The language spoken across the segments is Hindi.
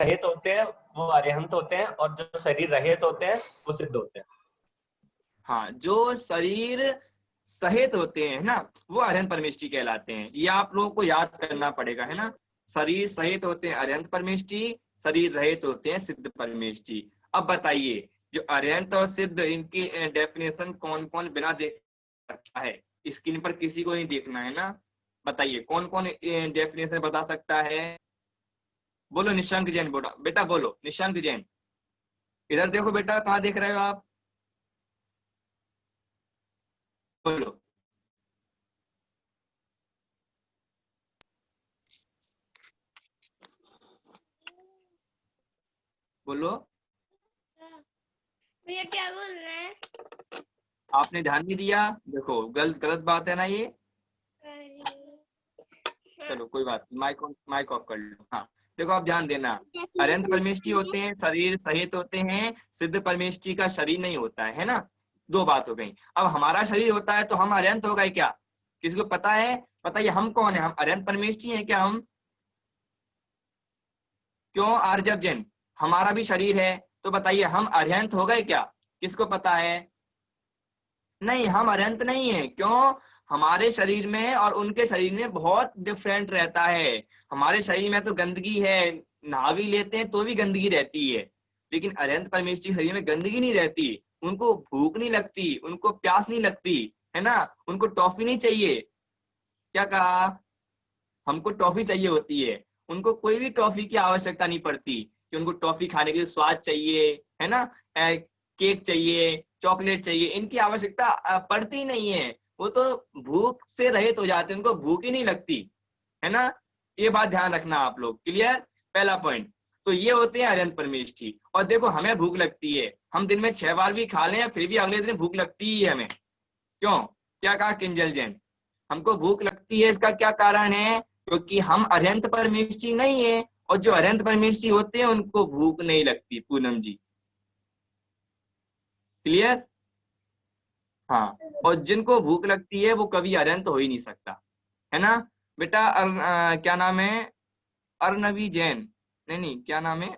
रहित होते हैं वो अरिहंत होते हैं, और जो शरीर रहित होते हैं वो सिद्ध होते हैं। हाँ, जो शरीर सहित होते हैं ना वो अरिहंत परमेष्टि कहलाते हैं। ये आप लोगों को याद करना पड़ेगा, है ना। शरीर सहित होते हैं अरिहंत परमेष्टि, शरीर रहित होते हैं सिद्ध परमेष्टि। अब बताइए, जो अरिहंत और सिद्ध, इनकी डेफिनेशन कौन कौन बिना देख सकता है? स्क्रीन पर किसी को नहीं देखना है ना। बताइए कौन कौन डेफिनेशन बता सकता है? बोलो निशंक जैन, बोला बेटा, बोलो निशंक जैन। इधर देखो बेटा, कहाँ देख रहे हो आप? बोलो। बोलो। भैया क्या बोल रहे हैं? आपने ध्यान नहीं दिया, देखो गलत गलत बात है ना ये। चलो कोई बात नहीं, माइक ऑफ कर लो। हाँ, देखो आप ध्यान देना, अरिहंत परमेष्टि होते हैं शरीर सहित होते हैं, सिद्ध परमेष्टि का शरीर नहीं होता है ना। दो बात हो गई। अब हमारा शरीर होता है तो हम अरिहंत हो गए क्या? किसी को पता है? बताइए हम कौन है? हम अरिहंत परमेष्टि हैं क्या हम? क्यों आर्जव जैन, हमारा भी शरीर है, तो बताइए हम अरिहंत हो गए क्या? किसको पता है? नहीं, हम अरिहंत नहीं है। क्यों? हमारे शरीर में और उनके शरीर में बहुत डिफरेंट रहता है। हमारे शरीर में तो गंदगी है, नहा भी लेते हैं तो भी गंदगी रहती है, लेकिन अरिहंत परमेष्टि शरीर में गंदगी नहीं रहती। उनको भूख नहीं लगती, उनको प्यास नहीं लगती, है ना। उनको टॉफी नहीं चाहिए। क्या कहा? हमको टॉफी चाहिए होती है, उनको कोई भी टॉफी की आवश्यकता नहीं पड़ती कि उनको टॉफी खाने के लिए स्वाद चाहिए, है ना। केक चाहिए, चॉकलेट चाहिए, इनकी आवश्यकता पड़ती नहीं है। वो तो भूख से रहित हो जाते हैं, उनको भूख ही नहीं लगती, है ना। ये बात ध्यान रखना आप लोग, क्लियर? पहला पॉइंट तो ये होते हैं अरिहंत परमेष्टि। और देखो हमें भूख लगती है, हम दिन में 6 बार भी खा लें फिर भी अगले दिन भूख लगती ही है हमें। क्यों? क्या कहा किंजल जैन? हमको भूख लगती है, इसका क्या कारण है? क्योंकि हम अरिहंत परमेष्टि नहीं है, और जो अरिहंत परमेष्टि होते हैं उनको भूख नहीं लगती। पूनम जी क्लियर? हाँ, और जिनको भूख लगती है वो कभी अरिहंत हो ही नहीं सकता, है ना बेटा। क्या नाम है? अर्नवी जैन, नहीं नहीं, क्या नाम है?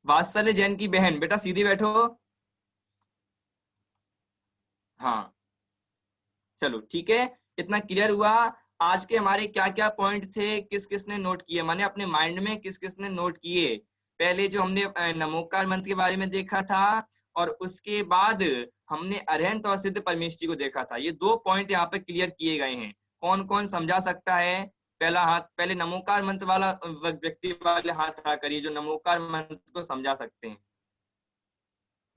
वात्सल्य जैन की बहन, बेटा सीधी बैठो। हाँ, चलो ठीक है, इतना क्लियर हुआ। आज के हमारे क्या क्या पॉइंट थे, किस किसने नोट किए, माने अपने माइंड में किस किसने नोट किए? पहले जो हमने नमोकार मंत्र के बारे में देखा था, और उसके बाद हमने अरिहंत और सिद्ध परमेष्टि को देखा था। ये 2 पॉइंट यहाँ पे क्लियर किए गए हैं। कौन कौन समझा सकता है? पहला हाथ, पहले नमोकार मंत्र वाला व्यक्ति वाले हाथ खड़ा करिए जो नमोकार मंत्र को समझा सकते हैं।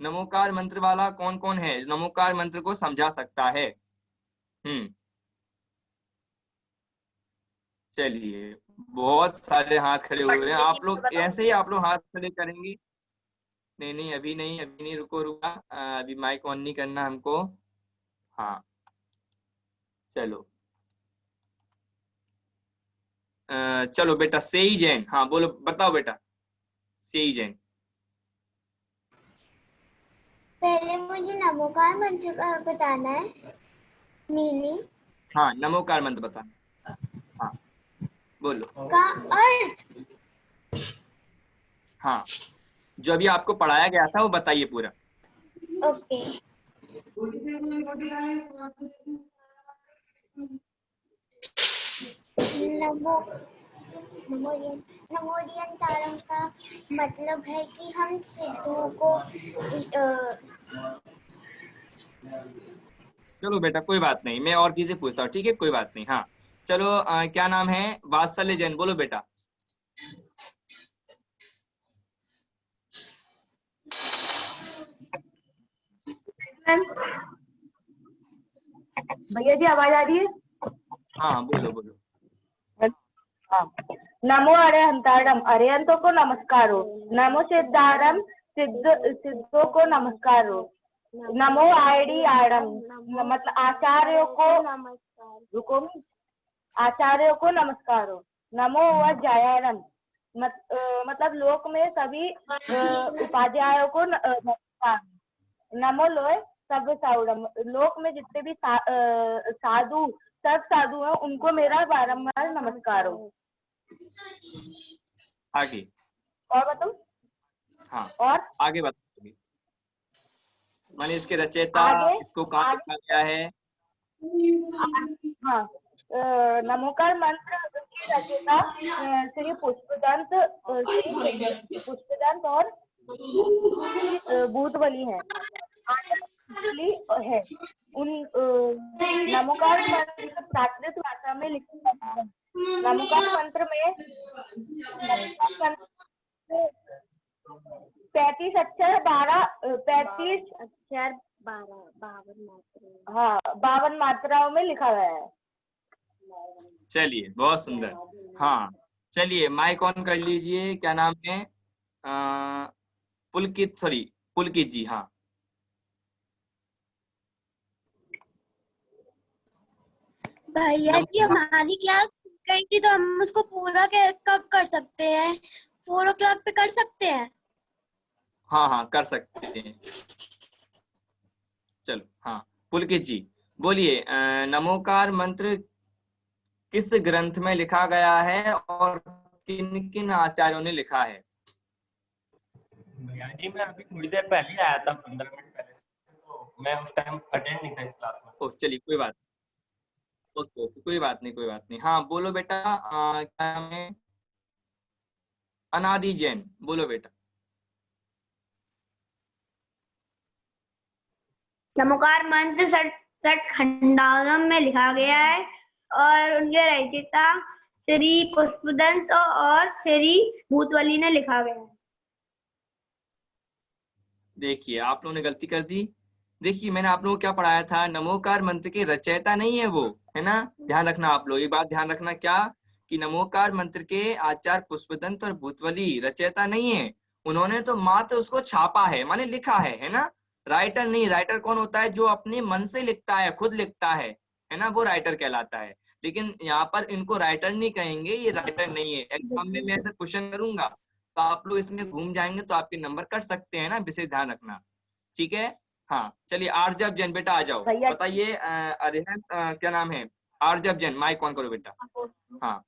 नमोकार मंत्र वाला कौन कौन है, नमोकार मंत्र को समझा सकता है? चलिए, बहुत सारे हाथ खड़े हुए हैं। आप लोग ऐसे ही आप लोग हाथ खड़े करेंगे? नहीं नहीं, अभी नहीं, अभी नहीं, रुको रुका, अभी माइक ऑन नहीं करना हमको। हाँ, चलो। चलो बेटा, सेई जैन, हाँ बोलो, बताओ बेटा। सेई जैन, पहले मुझे नमोकार मंत्र का बताना है मीनिंग हाँ नमोकार मंत्र बता। हाँ बोलो। का अर्थ। हाँ, जो अभी आपको पढ़ाया गया था वो बताइए पूरा। ओके। नमो नमोरियंतारम का मतलब है कि हम सिद्धों को चलो बेटा कोई बात नहीं, मैं और किसी से पूछता हूँ, ठीक है, कोई बात नहीं। हाँ चलो, क्या नाम है? वात्सल्य जैन, बोलो बेटा। भैया जी आवाज आ रही है? हाँ बोलो बोलो। हाँ। नमो अरिहंतारम, अरिहंतों को नमस्कार हो। नमो सिद्धारम, सिद्धों को नमस्कार हो। नमो आयडी आरम, मतलब आचार्यों को, रुको, आचार्यों को नमस्कार हो। नमो वज्जायारम, मतलब लोक में सभी उपाध्यायों को नमस्कार। नमो लोय सब साउडम, लोक में जितने भी साधु, सब साधु हैं उनको मेरा बारंबार नमस्कार हो। आगे। और बताओ। हाँ और आगे बताओ। माने इसके रचयिता, आगे इसको कहाँ लिखा गया है? हाँ, नमोकार मंत्र की रचयिता श्री पुष्पदंत और भूतबली है। है उन नमोकार मंत्र प्राकृत भाषा में लिखा गया है। नमोकार मंत्र में 35 अक्षर 52 मात्राओं में लिखा गया है। चलिए बहुत सुंदर। हाँ चलिए माइक ऑन कर लीजिए। क्या नाम है? पुलकित जी। हाँ भैया जी हमारी क्लास गई थी तो हम उसको पूरा कब कर सकते हैं? 4 o'clock पे कर सकते हैं? हाँ कर सकते हैं। चलो हाँ पुलकित जी बोलिए, नमोकार मंत्र किस ग्रंथ में लिखा गया है और किन किन आचार्यों ने लिखा है? भैया जी मैं अभी थोड़ी देर पहले ही आया था, 15 मिनट पहले से, तो मैं उस टाइम अटेंड नहीं था इस क्लास में। ओ चलिए कोई बात, ओके कोई बात नहीं। हाँ बोलो बेटा, क्या नाम है? अनादि जैन, बोलो बेटा। नमोकार मंत्र सठ खंडागम में लिखा गया है और उनके रचयिता श्री पुष्पदंत और श्री भूतबली ने लिखा गया है। देखिए आप लोगों ने गलती कर दी। देखिए मैंने आप लोगों को क्या पढ़ाया था, नमोकार मंत्र के रचयिता नहीं है वो, है ना? ध्यान रखना आप लोग, ये बात ध्यान रखना क्या कि नमोकार मंत्र के आचार्य पुष्पदंत और भूतबली रचयिता नहीं है। उन्होंने तो मात्र उसको छापा है, माने लिखा है ना? राइटर नहीं। राइटर कौन होता है? जो अपने मन से लिखता है, खुद लिखता है ना? वो राइटर कहलाता है। लेकिन यहाँ पर इनको राइटर नहीं कहेंगे, ये राइटर नहीं है। एग्जाम में मैं ऐसा क्वेश्चन करूंगा तो आप लोग इसमें घूम जाएंगे तो आपके नंबर कट सकते हैं ना, विशेष ध्यान रखना, ठीक है? हाँ चलिए आर्जव जैन बेटा आ जाओ, बताइए। अरिहंत क्या नाम है? आर्जव जैन माइक ऑन करो बेटा। हाँ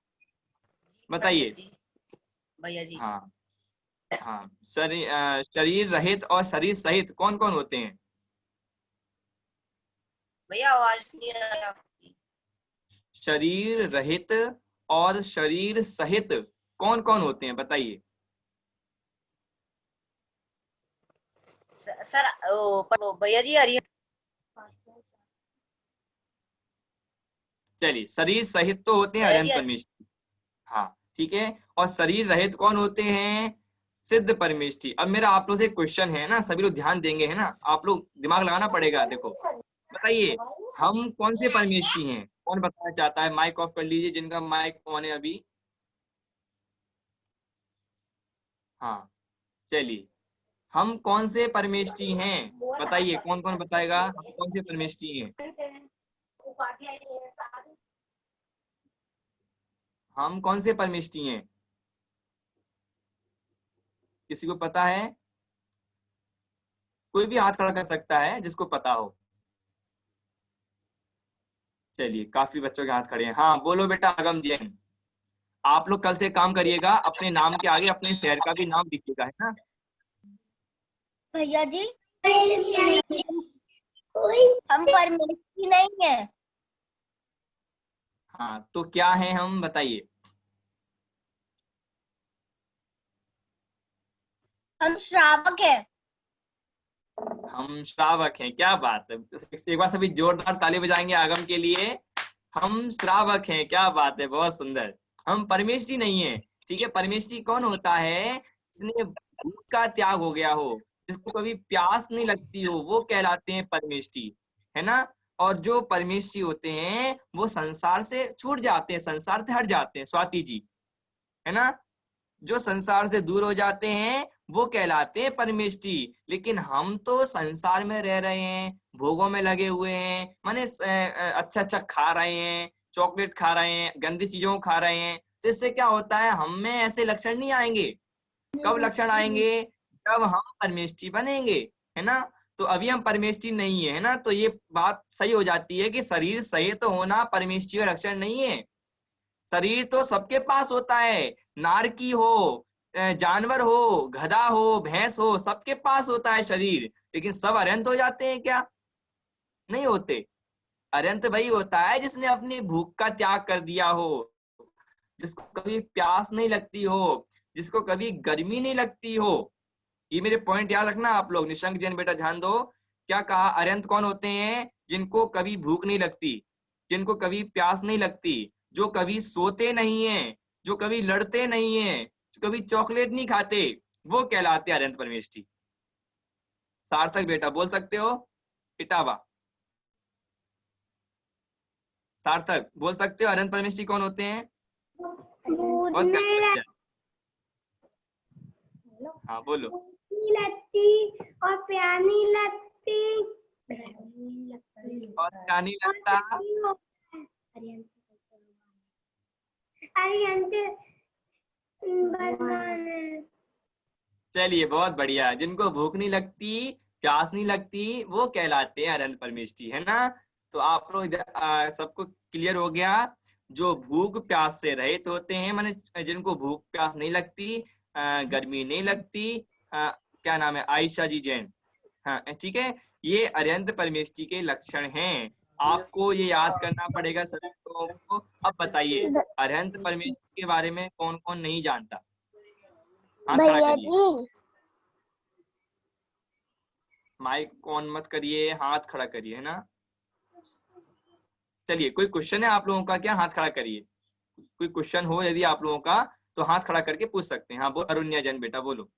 बताइए भैया जी। हाँ शरीर रहित और शरीर सहित कौन कौन होते हैं? भैया आवाज नहीं आ रही आपकी। शरीर रहित और शरीर सहित कौन कौन होते हैं बताइए। सर भैया जी आ रही है। चलिए शरीर सहित तो होते हैं अरिहंत परमेष्ठी, हाँ ठीक है। और शरीर रहित कौन होते हैं? सिद्ध परमेष्ठी। अब मेरा आप लोग से क्वेश्चन है ना, सभी लोग ध्यान देंगे, है ना? आप लोग दिमाग लगाना पड़ेगा। देखो बताइए हम कौन से परमेष्ठी हैं? कौन बताना चाहता है? माइक ऑफ कर लीजिए जिनका माइक ऑन है अभी। हाँ चलिए हम कौन से परमेष्ठी हैं बताइए, कौन कौन बताएगा हम कौन से परमेष्ठी हैं? हम कौन से परमेष्ठी हैं? किसी को पता है? कोई भी हाथ खड़ा कर सकता है जिसको पता हो। चलिए काफी बच्चों के हाथ खड़े हैं। हाँ बोलो बेटा आगम जैन। आप लोग कल से काम करिएगा, अपने नाम के आगे अपने शहर का भी नाम लिखिएगा, है ना? भैया जी हम परमेष्ठी नहीं है। हाँ तो क्या है हम बताइए। हम श्रावक है। हम श्रावक हैं, क्या बात है। एक बार सभी जोरदार ताली बजाएंगे आगम के लिए। हम श्रावक हैं, क्या बात है, बहुत सुंदर। हम परमेष्ठी नहीं है, ठीक है। परमेष्ठी कौन होता है? जिसने भूख का त्याग हो गया हो, जिसको कभी प्यास नहीं लगती हो, वो कहलाते हैं परमेष्ठी, है ना? और जो परमेष्ठी होते हैं वो संसार से छूट जाते हैं, संसार से हट जाते हैं, स्वाति जी, है ना? जो संसार से दूर हो जाते हैं वो कहलाते हैं परमेष्ठी। लेकिन हम तो संसार में रह रहे हैं, भोगों में लगे हुए हैं, माने अच्छा अच्छा खा रहे हैं, चॉकलेट खा रहे हैं, गंदी चीजों को खा रहे हैं, तो इससे क्या होता है, हम में ऐसे लक्षण नहीं आएंगे। कब लक्षण आएंगे? जब हम परमेष्ठी बनेंगे, है ना? तो अभी हम परमेष्ठी नहीं है ना, तो ये बात सही हो जाती है कि शरीर सहित होना परमेष्ठी का लक्षण नहीं है। शरीर तो सबके पास होता है, नारकी हो, जानवर हो, गधा हो, भैंस हो, सबके पास होता है शरीर, लेकिन सब अरहंत हो जाते हैं क्या? नहीं होते। अरहंत वही होता है जिसने अपनी भूख का त्याग कर दिया हो, जिसको कभी प्यास नहीं लगती हो, जिसको कभी गर्मी नहीं लगती हो। ये मेरे पॉइंट याद रखना आप लोग। निशंक जैन बेटा ध्यान दो, क्या कहा? अरहंत कौन होते हैं? जिनको कभी भूख नहीं लगती, जिनको कभी प्यास नहीं लगती, जो कभी सोते नहीं है, जो कभी लड़ते नहीं है, जो कभी चॉकलेट नहीं खाते, वो कहलाते हैं अरहंत परमेष्ठी। सार्थक बेटा बोल सकते हो? इटावा सार्थक बोल सकते हो अरहंत परमेष्ठी कौन होते हैं? दूध बहुत प्यारा नहीं बच्चा है। हाँ बोलो। लगती और प्यार नहीं लगती और क्या नहीं लगता? चलिए बहुत बढ़िया। जिनको भूख नहीं लगती, प्यास नहीं लगती, वो कहलाते हैं अरहंत परमेष्ठी, है ना? तो आप लोग सबको क्लियर हो गया। जो भूख प्यास से रहित होते हैं, माने जिनको भूख प्यास नहीं लगती, गर्मी नहीं लगती, क्या नाम है? आयशा जी जैन। हाँ ठीक है, ये अरहंत परमेष्ठी के लक्षण हैं। आपको ये याद करना पड़ेगा सभी लोगों को। अब बताइए अरहंत परमेष्ठी के बारे में कौन कौन नहीं जानता? हाथ खड़ा भैया करिए। जी, माइक ऑन मत करिए, हाथ खड़ा करिए, है ना? चलिए कोई क्वेश्चन है आप लोगों का क्या? हाथ खड़ा करिए। कोई क्वेश्चन हो यदि आप लोगों का तो हाथ खड़ा करके पूछ सकते हैं। हाँ बोल अरुण्या जैन बेटा बोलो।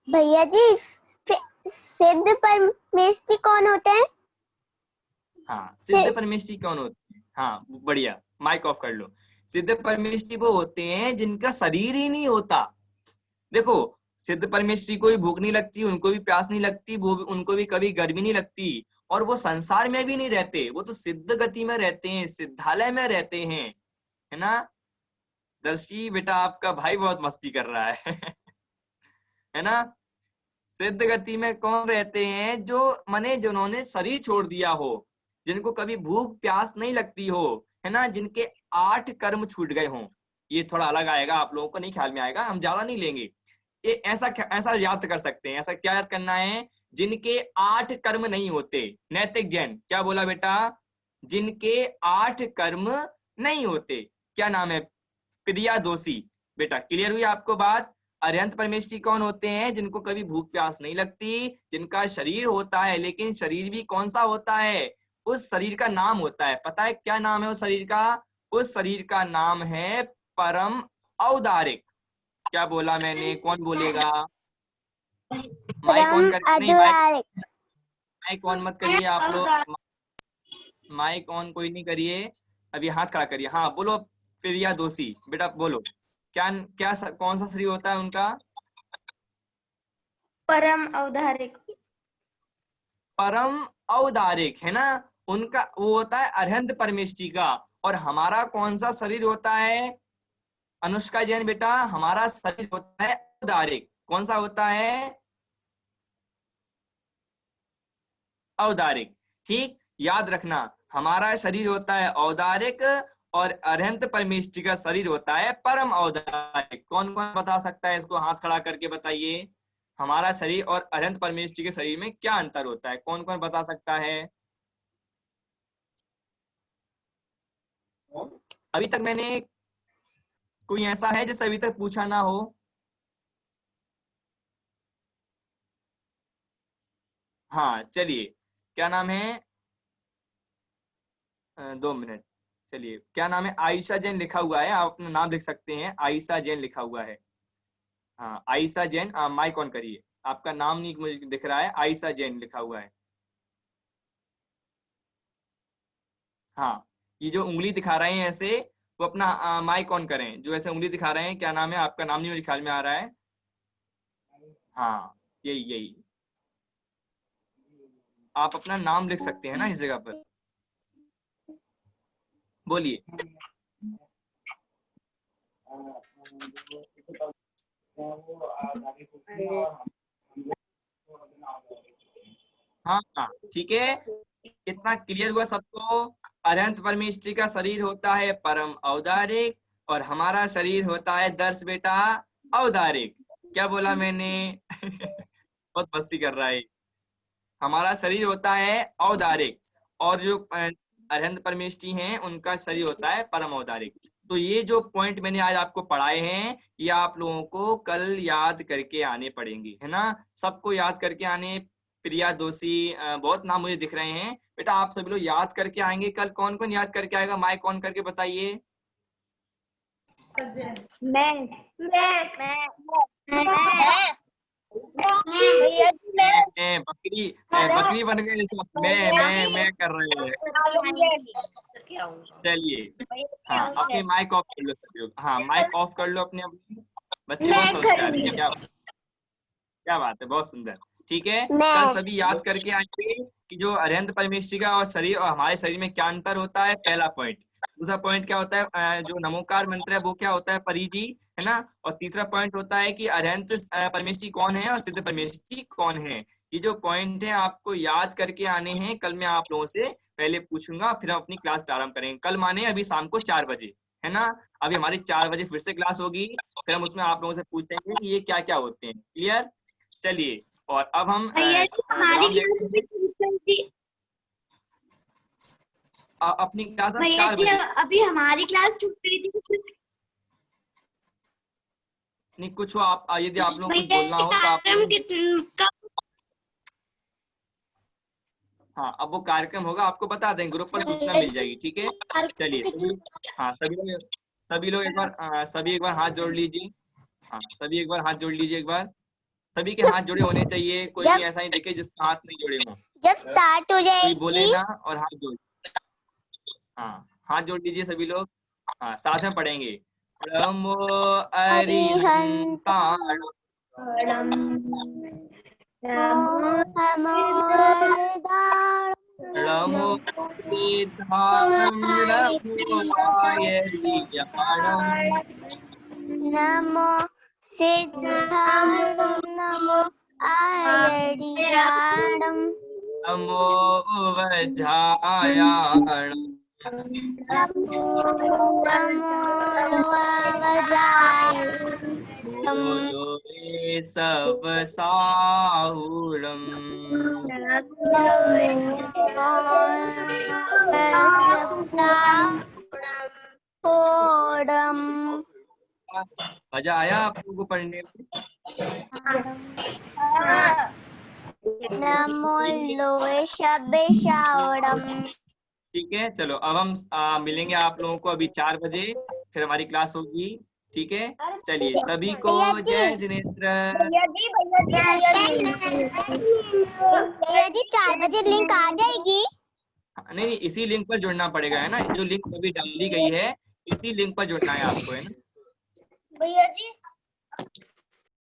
भैया जी, सिद्ध परमेष्ठी कौन होते हैं? हाँ सिद्ध परमेष्ठी कौन होते हैं? हाँ बढ़िया, माइक ऑफ कर लो। सिद्ध परमेष्ठी वो होते हैं जिनका शरीर ही नहीं होता। देखो सिद्ध परमेष्ठी को भी भूख नहीं लगती, उनको भी प्यास नहीं लगती, वो भी, उनको भी कभी गर्मी नहीं लगती, और वो संसार में भी नहीं रहते। वो तो सिद्ध गति में रहते हैं, सिद्धालय में रहते हैं, है ना? दर्शी बेटा आपका भाई बहुत मस्ती कर रहा है है ना? सिद्ध गति में कौन रहते हैं? जो माने जिन्होंने शरीर छोड़ दिया हो, जिनको कभी भूख प्यास नहीं लगती हो, है ना? जिनके 8 कर्म छूट गए हों। ये थोड़ा अलग आएगा, आप लोगों को नहीं ख्याल में आएगा, हम ज्यादा नहीं लेंगे। ये ऐसा याद कर सकते हैं। ऐसा क्या याद करना है? जिनके 8 कर्म नहीं होते। नैतिक जैन क्या बोला बेटा? जिनके 8 कर्म नहीं होते। क्या नाम है? प्रिया दोषी बेटा। क्लियर हुई आपको बात? अरहंत परमेष्ठी कौन होते हैं? जिनको कभी भूख प्यास नहीं लगती, जिनका शरीर होता है, लेकिन शरीर भी कौन सा होता है? उस शरीर का नाम होता है। पता है क्या नाम है उस शरीर का? उस शरीर का नाम है परम औदारिक। क्या बोला मैंने? कौन बोलेगा? माइक ऑन कर नहीं, माइक ऑन मत करिए आप लोग। माइक ऑन कोई नहीं करिए, अभी हाथ खड़ा करिए। हाँ बोलो प्रिया दोषी बेटा बोलो। क्या क्या कौन सा शरीर होता है उनका? परम औदारिक। परम औदारिक, है ना? उनका वो होता है अरहंत परमेष्ठी का। और हमारा कौन सा शरीर होता है? अनुष्का जैन बेटा, हमारा शरीर होता है औदारिक। कौन सा होता है? औदारिक। ठीक, याद रखना, हमारा शरीर होता है औदारिक और अरहंत परमेष्ठी का शरीर होता है परम औदारिक। कौन कौन बता सकता है इसको? हाथ खड़ा करके बताइए। हमारा शरीर और अरहंत परमेष्ठी के शरीर में क्या अंतर होता है? कौन कौन बता सकता है? अभी तक मैंने कोई ऐसा है जिससे अभी तक पूछा ना हो? हाँ चलिए, क्या नाम है? 2 मिनट। चलिए क्या नाम है? आयशा जैन लिखा हुआ है, आप अपना नाम लिख सकते हैं। आयशा जैन लिखा हुआ है। हाँ आयशा जैन, माइक ऑन करिए। आपका नाम नहीं मुझे दिख रहा है, आयशा जैन लिखा हुआ है। हाँ ये जो उंगली दिखा रहे हैं ऐसे, वो अपना माइक ऑन करें। जो ऐसे उंगली दिखा रहे हैं, क्या नाम है? आपका नाम नहीं मुझे ख्याल में आ रहा है। हाँ यही यही, आप अपना नाम लिख सकते हैं ना इस जगह पर। बोलिए। हाँ हाँ ठीक है, कितना क्लियर हुआ सबको? अरहंत परमेष्ठी का शरीर होता है परम औदारिक और हमारा शरीर होता है दर्श बेटा औदारिक। क्या बोला मैंने? बहुत मस्ती कर रहा है। हमारा शरीर होता है औदारिक और जो अरहंत परमेष्ठी हैं उनका शरीर होता है परम औदारिक। तो ये जो पॉइंट मैंने आज आपको पढ़ाए हैं ये आप लोगों को कल याद करके आने पड़ेंगे, है ना? सबको याद करके आने। प्रिया दोषी, बहुत नाम मुझे दिख रहे हैं बेटा। आप सभी लोग याद करके आएंगे कल। कौन कौन याद करके आएगा? माइक ऑन करके बताइए। मैं बकरी बन गए। मैं कर रहे हैं। करके आऊंगा। चलिए, हाँ अपने माइक ऑफ कर लो सभी लोग। हाँ माइक ऑफ कर लो अपने अपने। बच्चे बहुत संस्कारी हैं। क्या बात है, बहुत सुंदर। ठीक है, कल सभी याद करके आएंगे कि जो अरहंत परमेष्ठी का और शरीर और हमारे शरीर में क्या अंतर होता है, पहला पॉइंट। दूसरा पॉइंट क्या होता है, जो नमोकार मंत्र है वो क्या होता है, परिधि, है ना? और तीसरा पॉइंट होता है कि अरहंत परमेष्ठी कौन है और सिद्ध परमेष्ठी कौन है। ये जो पॉइंट है आपको याद करके आने हैं। कल मैं आप लोगों से पहले पूछूंगा, फिर हम अपनी क्लास प्रारंभ करेंगे। कल माने अभी शाम को 4 बजे, है ना? अभी हमारी 4 बजे फिर से क्लास होगी, फिर हम उसमें आप लोगों से पूछेंगे कि ये क्या क्या होते हैं। क्लियर? चलिए, और अब हम अपनी क्लास भैया जी अभी हमारी क्लास छूट गई थी। नहीं कुछ हो आप, यदि आप लोगों को कुछ बोलना हो तो आप हाँ, अब वो कार्यक्रम होगा आपको बता दें, ग्रुप पर सूचना मिल जाएगी। ठीक है, चलिए हाँ सभी लोग एक बार सभी एक बार हाथ जोड़ लीजिए। हाँ सभी एक बार हाथ जोड़ लीजिए। एक बार सभी के हाथ जोड़े होने चाहिए। कोई भी ऐसा नहीं देखे जिसका हाथ नहीं जोड़े हों। जब स्टार्ट हो जाएगी कोई बोले ना और हाथ जोड़। हाँ हाथ जोड़ लीजिए सभी लोग। हाँ साथ में पढ़ेंगे। नमो अरिहंताण नमो सिद्धाणं नमो आयर्याणं नमो सिद्धाणं नमो आयर्याणं नमो वज्रायाणं लोहे सब साहुणम् मजा आया आप लोगों को पढ़ने में? नमो लोहे शब्द साहुणम्। ठीक है, चलो अब हम मिलेंगे आप लोगों को अभी 4 बजे, फिर हमारी क्लास होगी। ठीक है, चलिए सभी को जय जिनेन्द्र। भैया जी 4 बजे लिंक आ जाएगी? नहीं, इसी लिंक पर जुड़ना पड़ेगा, है ना? जो लिंक अभी डाली गई है इसी लिंक पर जुड़ना है आपको, है ना? भैया जी